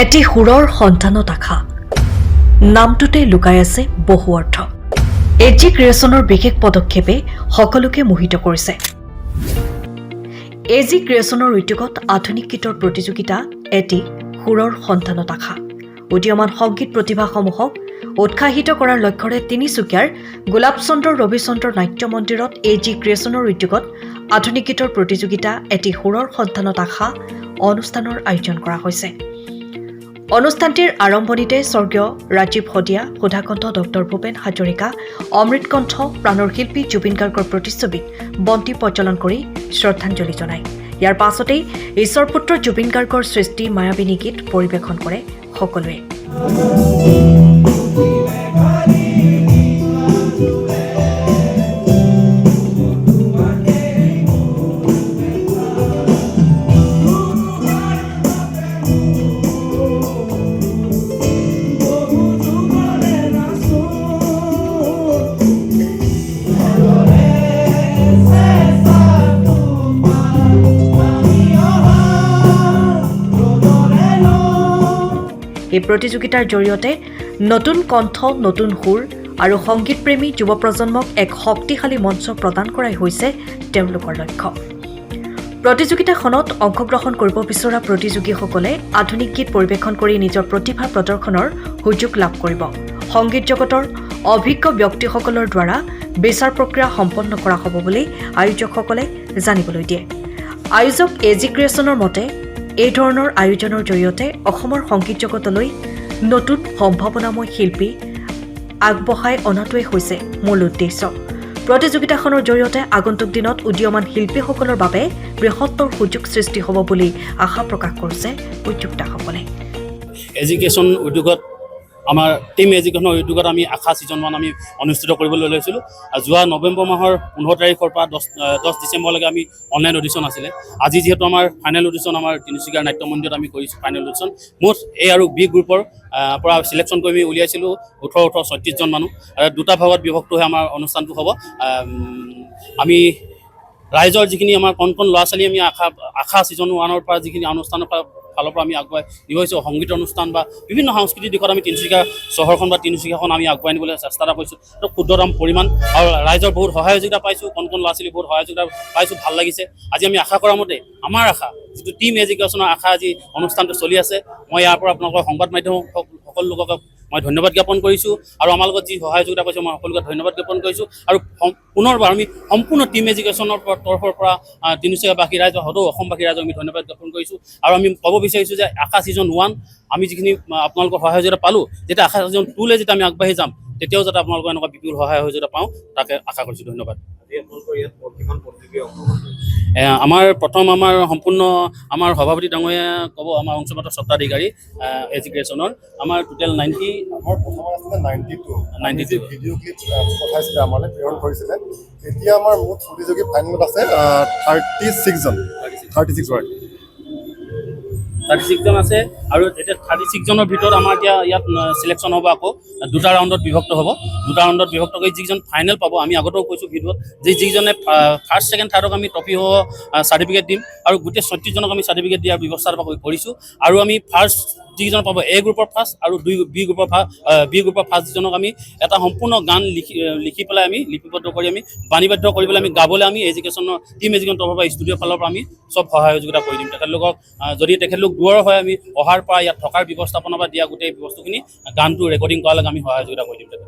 এটি সুৰৰ সন্তানত আশা নামটোতে লুকাই আছে বহু অৰ্থ। এজি ক্ৰিয়েশ্যনৰ বিশেষ পদক্ষেপে সকলোকে মোহিত কৰিছে। এজি ক্ৰিয়েশ্যনৰ উদ্যোগত আধুনিক গীতৰ প্ৰতিযোগিতা এটি সুৰৰ সন্তানত আশা উদীয়মান সংগীত প্ৰতিভাসমূহক উৎসাহিত কৰাৰ লক্ষ্যৰে তিনিচুকীয়াৰ গোলাপচন্দ্ৰ ৰবিচন্দ্ৰ নাট্য মন্দিৰত এজি ক্ৰিয়েশ্যনৰ উদ্যোগত আধুনিক গীতৰ প্ৰতিযোগিতা এটি সুৰৰ সন্তানত আশা অনুষ্ঠানৰ আয়োজন কৰা হৈছে। অনুষ্ঠানটিৰ আৰম্ভণিতে স্বৰ্গীয় ৰাজীৱ শদিয়া, সুধাকণ্ঠ ডক্টৰ ভূপেন হাজৰিকা, অমৃতকণ্ঠ প্ৰাণৰ শিল্পী জুবিন গাৰ্গৰ প্ৰতিচ্ছবিত বন্তি প্ৰজ্বলন কৰি শ্ৰদ্ধাঞ্জলি জনায়। ইয়াৰ পাছতেই ঈশ্বৰপুত্ৰ জুবিন গাৰ্গৰ সৃষ্টি মায়াবিনী গীত পৰিৱেশন কৰে সকলোৱে। এই প্ৰতিযোগিতাৰ জৰিয়তে নতুন কণ্ঠ, নতুন সুৰ আৰু সংগীতপ্ৰেমী যুৱ প্ৰজন্মক এক শক্তিশালী মঞ্চ প্ৰদান কৰাই হৈছে তেওঁলোকৰ লক্ষ্য। প্ৰতিযোগিতাখনত অংশগ্ৰহণ কৰিব বিচৰা প্ৰতিযোগীসকলে আধুনিক গীত পৰিৱেশন কৰি নিজৰ প্ৰতিভা প্ৰদৰ্শনৰ সুযোগ লাভ কৰিব। সংগীত জগতৰ অভিজ্ঞ ব্যক্তিসকলৰ দ্বাৰা বিচাৰ প্ৰক্ৰিয়া সম্পন্ন কৰা হ'ব বুলি আয়োজকসকলে জানিবলৈ দিয়ে। আয়োজক এজি ক্ৰিয়েশ্যনৰ মতে এই ধৰণৰ আয়োজনৰ জৰিয়তে অসমৰ সংগীত জগতলৈ নতুন সম্ভাৱনাময় শিল্পী আগবঢ়াই অনাটোৱেই হৈছে মূল উদ্দেশ্য। প্ৰতিযোগিতাখনৰ জৰিয়তে আগন্তুক দিনত উদীয়মান শিল্পীসকলৰ বাবে বৃহত্তৰ সুযোগ সৃষ্টি হ'ব বুলি আশা প্ৰকাশ কৰিছে উদ্যোক্তাসকলে। এডুকেশ্যন উদ্যোগত আমাৰ টিম এডুকেশ্যনৰ উদ্যোগত আমি আশা ছিজনমান আমি অনুষ্ঠিত কৰিবলৈ লৈছিলোঁ। যোৱা নৱেম্বৰ মাহৰ 15 তাৰিখৰ পৰা 10 ডিচেম্বৰলৈকে আমি অনলাইন অডিশ্যন আছিলে। আজি যিহেতু আমাৰ ফাইনেল অডিশ্যন আমাৰ তিনিচুকীয়াৰ নাট্য মন্দিৰত আমি কৰিছোঁ ফাইনেল অডিশ্যন। মুঠ এ আৰু বি গ্ৰুপৰ পৰা চিলেকশ্যন কৰি আমি উলিয়াইছিলোঁ 18-36জন মানুহ। দুটা ভাগত বিভক্ত হৈ আমাৰ অনুষ্ঠানটো হ'ব। আমি ৰাইজৰ যিখিনি আমাৰ কণ ল'ৰা ছোৱালী আমি আশা ছিজন 1ৰ পৰা যিখিনি অনুষ্ঠানৰ ফালৰ পৰা আমি আগুৱাই নিব আহিছোঁ, সংগীত অনুষ্ঠান বা বিভিন্ন সাংস্কৃতিক দিশত আমি তিনিচুকীয়া চহৰখন বা তিনিচুকীয়াখন আমি আগুৱাই নিবলৈ চেষ্টা এটা কৰিছোঁ। এইটো ক্ষুদ্ৰতম পৰিমাণ আৰু ৰাইজৰ বহুত সহযোগিতা পাইছোঁ, কণ ল'ৰা ছোৱালী বহুত সহযোগিতা পাইছোঁ, ভাল লাগিছে। আজি আমি আশা কৰা মতে আমাৰ আশা যিটো টিম এডুকেশ্যনৰ আশা আজি অনুষ্ঠানটো চলি আছে। মই ইয়াৰ পৰা আপোনালোকৰ সংবাদ মাধ্যম সকলো লোকক মই ধন্যবাদ জ্ঞাপন কৰিছোঁ আৰু আমাৰ লগত যি সহযোগিতা কৰিছে মই সকলোকে ধন্যবাদ জ্ঞাপন কৰিছোঁ। আৰু পুনৰবাৰ আমি সম্পূৰ্ণ টিম এডুকেশ্যনৰ তৰফৰ পৰা তিনিচুকীয়াবাসী ৰাইজ সদৌ অসমবাসী ৰাইজক আমি ধন্যবাদ জ্ঞাপন কৰিছোঁ। আৰু আমি ক'ব বিচাৰিছোঁ যে আশা ছিজন 1 আমি যিখিনি আপোনালোকৰ সহযোগিতা পালোঁ, যেতিয়া আশা ছিজন 2লৈ যেতিয়া আমি আগবাঢ়ি যাম তেতিয়াও যাতে আপোনালোকৰ এনেকুৱা বিপুল সহায় সহযোগিতা পাওঁ তাকে আশা কৰিছোঁ। ধন্যবাদ। আমাৰ প্ৰথম আমাৰ সম্পূৰ্ণ আমাৰ সভাপতি ডাঙৰীয়া ক'ব আমাৰ অংশমাত্ৰ স্বত্বাধিকাৰী এডুকেশ্যনৰ আমাৰ টোটেল 92 ভিডিঅ' ক্লিপ পঠাইছিলে আমালৈ প্ৰেৰণ কৰিছিলে। এতিয়া আমাৰ মুঠ প্ৰতিযোগী ফাইনেলত আছে 36জন আছে আৰু এতিয়া 36জনৰ ভিতৰত আমাৰ এতিয়া ইয়াত চিলেকশ্যন হ'ব। আকৌ দুটা ৰাউণ্ডত বিভক্ত হ'ব। দুটা ৰাউণ্ডত বিভক্ত কৰি যিজন ফাইনেল পাব, আমি আগতেও কৈছোঁ ভিডিঅ'ত যিজনে ফাৰ্ষ্ট, ছেকেণ্ড, থাৰ্ডক আমি ট্ৰফি সহ চাৰ্টিফিকেট দিম আৰু গোটেই 36জনক আমি চাৰ্টিফিকেট দিয়াৰ ব্যৱস্থা কৰিছোঁ। আৰু আমি ফাৰ্ষ্ট যিজন পাব এ গ্ৰুপৰ ফাৰ্ষ্ট আৰু বি গ্ৰুপৰ ফাৰ্ষ্ট যিজনক আমি এটা সম্পূৰ্ণ গান লিখি পেলাই আমি লিপিবদ্ধ কৰি আমি বাণীবদ্ধ কৰি পেলাই আমি গাবলৈ আমি এডুকেশ্যনৰ টিম এডুকেশ্যনৰ তৰফৰ পৰা ষ্টুডিঅ'ৰ ফালৰ পৰা আমি চব সহায় সহযোগিতা কৰি দিম তেখেতলোকক। যদি তেখেতলোক দূৰৰ হয় আমি অহাৰ পৰা ইয়াত থকাৰ ব্যৱস্থাপনা বা দিয়া গোটেই বস্তুখিনি গানটো ৰেকৰ্ডিং কৰালৈকে আমি সহায় সহযোগিতা কৰি দিম।